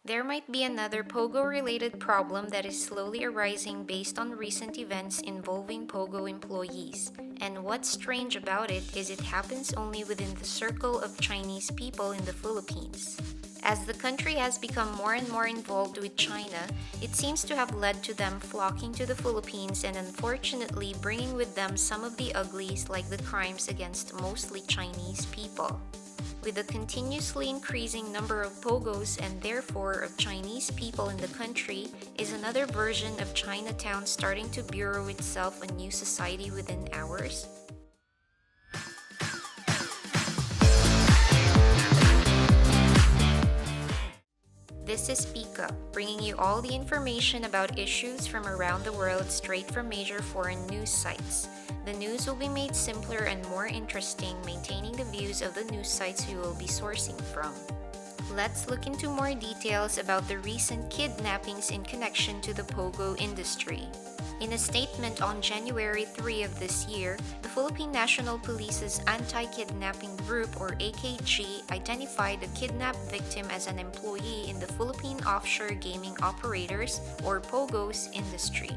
There might be another POGO-related problem that is slowly arising based on recent events involving POGO employees. And what's strange about it is it happens only within the circle of Chinese people in the Philippines. As the country has become more and more involved with China, it seems to have led to them flocking to the Philippines and unfortunately bringing with them some of the uglies like the crimes against mostly Chinese people. With the continuously increasing number of POGOs and therefore of Chinese people in the country, is another version of Chinatown starting to burrow itself a new society within ours? This is POGO, bringing you all the information about issues from around the world straight from major foreign news sites. The news will be made simpler and more interesting, maintaining the views of the news sites you will be sourcing from. Let's look into more details about the recent kidnappings in connection to the POGO industry. In a statement on January 3 of this year, the Philippine National Police's Anti-Kidnapping Group or AKG identified the kidnapped victim as an employee in the Philippine Offshore Gaming Operators or POGOs industry.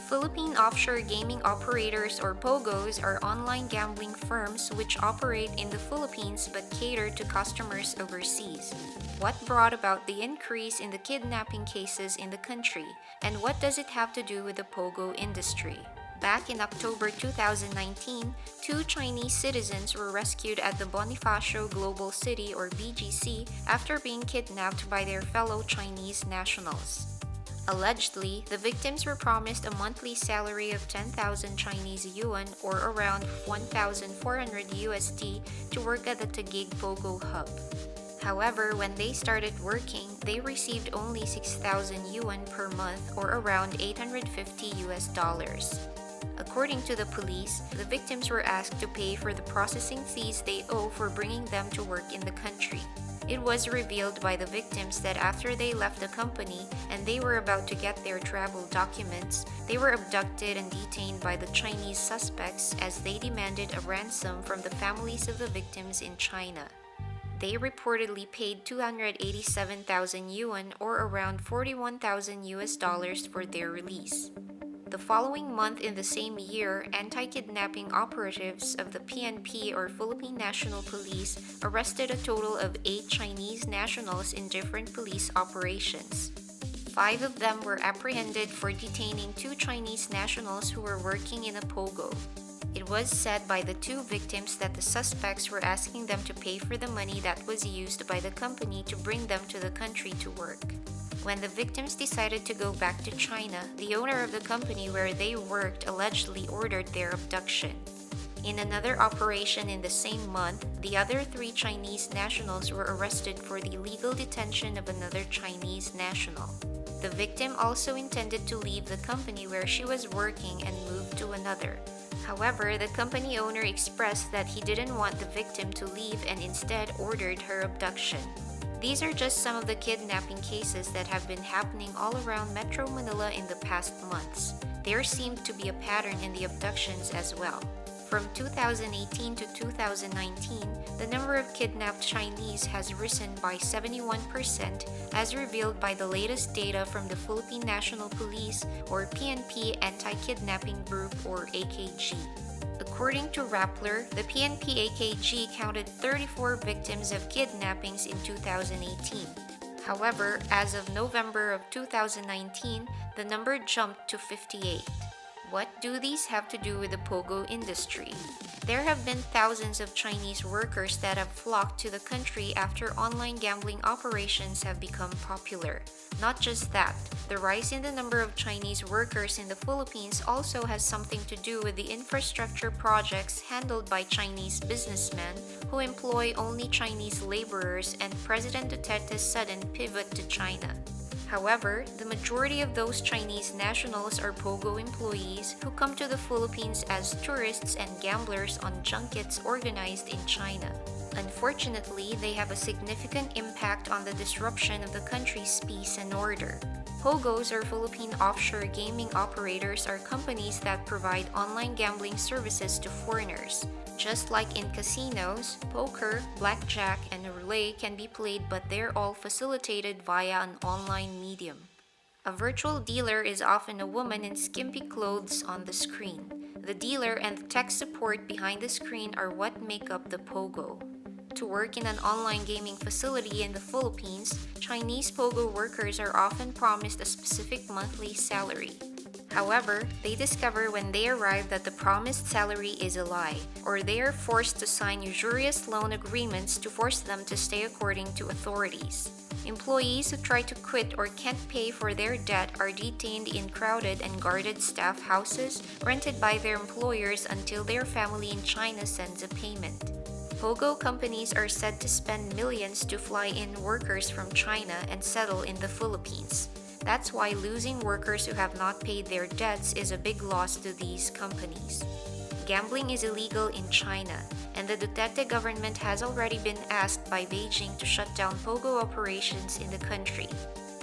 Philippine Offshore Gaming Operators or POGOs are online gambling firms which operate in the Philippines but cater to customers overseas. What brought about the increase in the kidnapping cases in the country, and what does it have to do with the POGO industry? Back in October 2019, two Chinese citizens were rescued at the Bonifacio Global City or BGC after being kidnapped by their fellow Chinese nationals. Allegedly, the victims were promised a monthly salary of 10,000 Chinese yuan or around 1,400 USD to work at the Taguig POGO hub. However, when they started working, they received only 6,000 yuan per month or around $850. According to the police, the victims were asked to pay for the processing fees they owe for bringing them to work in the country. It was revealed by the victims that after they left the company and they were about to get their travel documents, they were abducted and detained by the Chinese suspects as they demanded a ransom from the families of the victims in China. They reportedly paid 287,000 yuan or around 41,000 US dollars for their release. The following month in the same year, anti-kidnapping operatives of the PNP or Philippine National Police arrested a total of 8 Chinese nationals in different police operations. 5 of them were apprehended for detaining 2 Chinese nationals who were working in a POGO. It was said by the 2 victims that the suspects were asking them to pay for the money that was used by the company to bring them to the country to work. When the victims decided to go back to China, the owner of the company where they worked allegedly ordered their abduction. In another operation in the same month, the other 3 Chinese nationals were arrested for the illegal detention of another Chinese national. The victim also intended to leave the company where she was working and move to another. However, the company owner expressed that he didn't want the victim to leave and instead ordered her abduction. These are just some of the kidnapping cases that have been happening all around Metro Manila in the past months. There seemed to be a pattern in the abductions as well. From 2018 to 2019, the number of kidnapped Chinese has risen by 71% as revealed by the latest data from the Philippine National Police or PNP Anti-Kidnapping Group or AKG. According to Rappler, the PNP AKG counted 34 victims of kidnappings in 2018. However, as of November of 2019, the number jumped to 58. What do these have to do with the POGO industry? There have been thousands of Chinese workers that have flocked to the country after online gambling operations have become popular. Not just that, the rise in the number of Chinese workers in the Philippines also has something to do with the infrastructure projects handled by Chinese businessmen who employ only Chinese laborers and President Duterte's sudden pivot to China. However, the majority of those Chinese nationals are POGO employees who come to the Philippines as tourists and gamblers on junkets organized in China. Unfortunately, they have a significant impact on the disruption of the country's peace and order. POGOs, or Philippine Offshore Gaming Operators, are companies that provide online gambling services to foreigners. Just like in casinos, poker, blackjack, and roulette can be played, but they're all facilitated via an online medium. A virtual dealer is often a woman in skimpy clothes on the screen. The dealer and the tech support behind the screen are what make up the POGO. To work in an online gaming facility in the Philippines, Chinese POGO workers are often promised a specific monthly salary. However, they discover when they arrive that the promised salary is a lie, or they are forced to sign usurious loan agreements to force them to stay according to authorities. Employees who try to quit or can't pay for their debt are detained in crowded and guarded staff houses rented by their employers until their family in China sends a payment. POGO companies are said to spend millions to fly in workers from China and settle in the Philippines. That's why losing workers who have not paid their debts is a big loss to these companies. Gambling is illegal in China, and the Duterte government has already been asked by Beijing to shut down POGO operations in the country.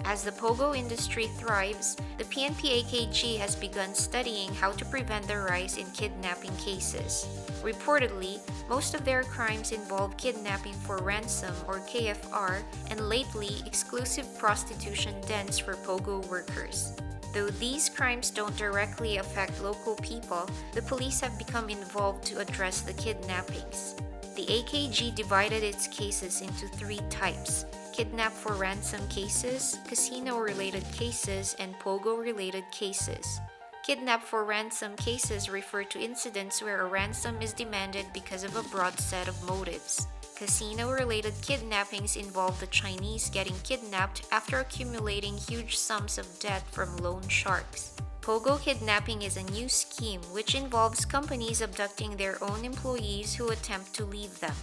As the POGO industry thrives, the PNP-AKG has begun studying how to prevent the rise in kidnapping cases. Reportedly, most of their crimes involve kidnapping for ransom or KFR, and lately, exclusive prostitution dens for POGO workers. Though these crimes don't directly affect local people, the police have become involved to address the kidnappings. The AKG divided its cases into 3 types: kidnap for ransom cases, casino-related cases, and POGO-related cases. Kidnap for ransom cases refer to incidents where a ransom is demanded because of a broad set of motives. Casino-related kidnappings involve the Chinese getting kidnapped after accumulating huge sums of debt from loan sharks. POGO kidnapping is a new scheme which involves companies abducting their own employees who attempt to leave them.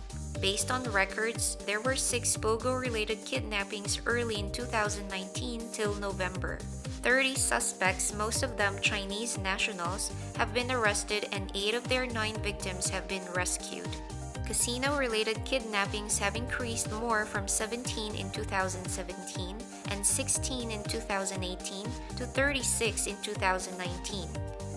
Based on records, there were 6 POGO-related kidnappings early in 2019 till November. 30 suspects, most of them Chinese nationals, have been arrested and 8 of their 9 victims have been rescued. Casino-related kidnappings have increased more from 17 in 2017 and 16 in 2018 to 36 in 2019.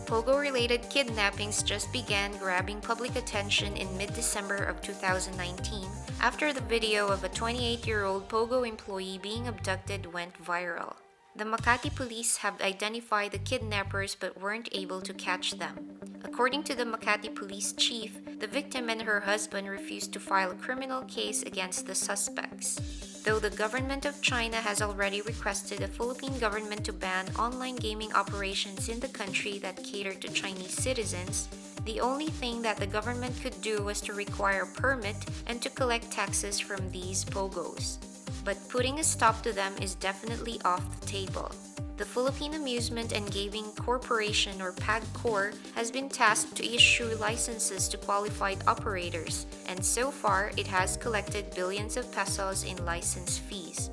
POGO-related kidnappings just began grabbing public attention in mid-December of 2019 after the video of a 28-year-old POGO employee being abducted went viral. The Makati police have identified the kidnappers but weren't able to catch them. According to the Makati police chief, the victim and her husband refused to file a criminal case against the suspects. Though the government of China has already requested the Philippine government to ban online gaming operations in the country that cater to Chinese citizens, the only thing that the government could do was to require a permit and to collect taxes from these POGOs. But putting a stop to them is definitely off the table. The Philippine Amusement and Gaming Corporation, or PAGCOR, has been tasked to issue licenses to qualified operators, and so far it has collected billions of pesos in license fees.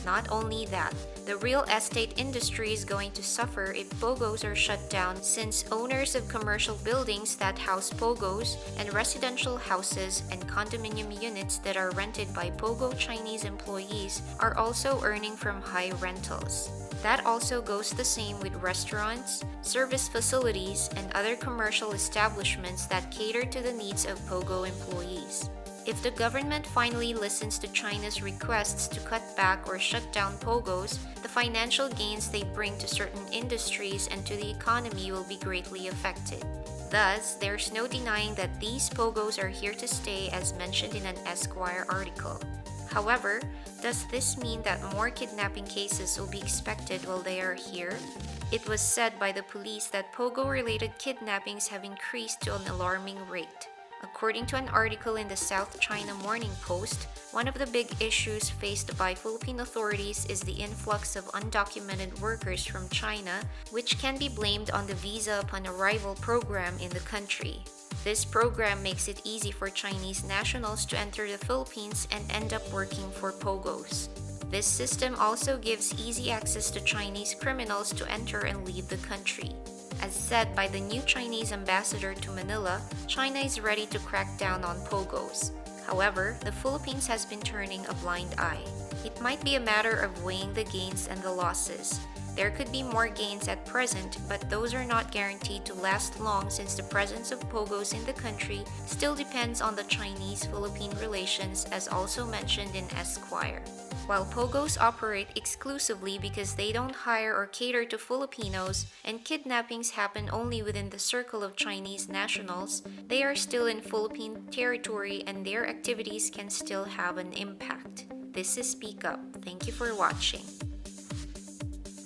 Not only that, the real estate industry is going to suffer if POGOs are shut down, since owners of commercial buildings that house POGOs and residential houses and condominium units that are rented by POGO Chinese employees are also earning from high rentals. That also goes the same with restaurants, service facilities, and other commercial establishments that cater to the needs of POGO employees. If the government finally listens to China's requests to cut back or shut down POGOs, the financial gains they bring to certain industries and to the economy will be greatly affected. Thus, there's no denying that these POGOs are here to stay, as mentioned in an Esquire article. However, does this mean that more kidnapping cases will be expected while they are here? It was said by the police that POGO-related kidnappings have increased to an alarming rate. According to an article in the South China Morning Post, one of the big issues faced by Philippine authorities is the influx of undocumented workers from China, which can be blamed on the Visa Upon Arrival program in the country. This program makes it easy for Chinese nationals to enter the Philippines and end up working for POGOs. This system also gives easy access to Chinese criminals to enter and leave the country. As said by the new Chinese ambassador to Manila, China is ready to crack down on POGOs. However, the Philippines has been turning a blind eye. It might be a matter of weighing the gains and the losses. There could be more gains at present, but those are not guaranteed to last long since the presence of POGOs in the country still depends on the Chinese-Philippine relations, as also mentioned in Esquire. While POGOs operate exclusively because they don't hire or cater to Filipinos and kidnappings happen only within the circle of Chinese nationals, they are still in Philippine territory and their activities can still have an impact. This is Speak Up. Thank you for watching.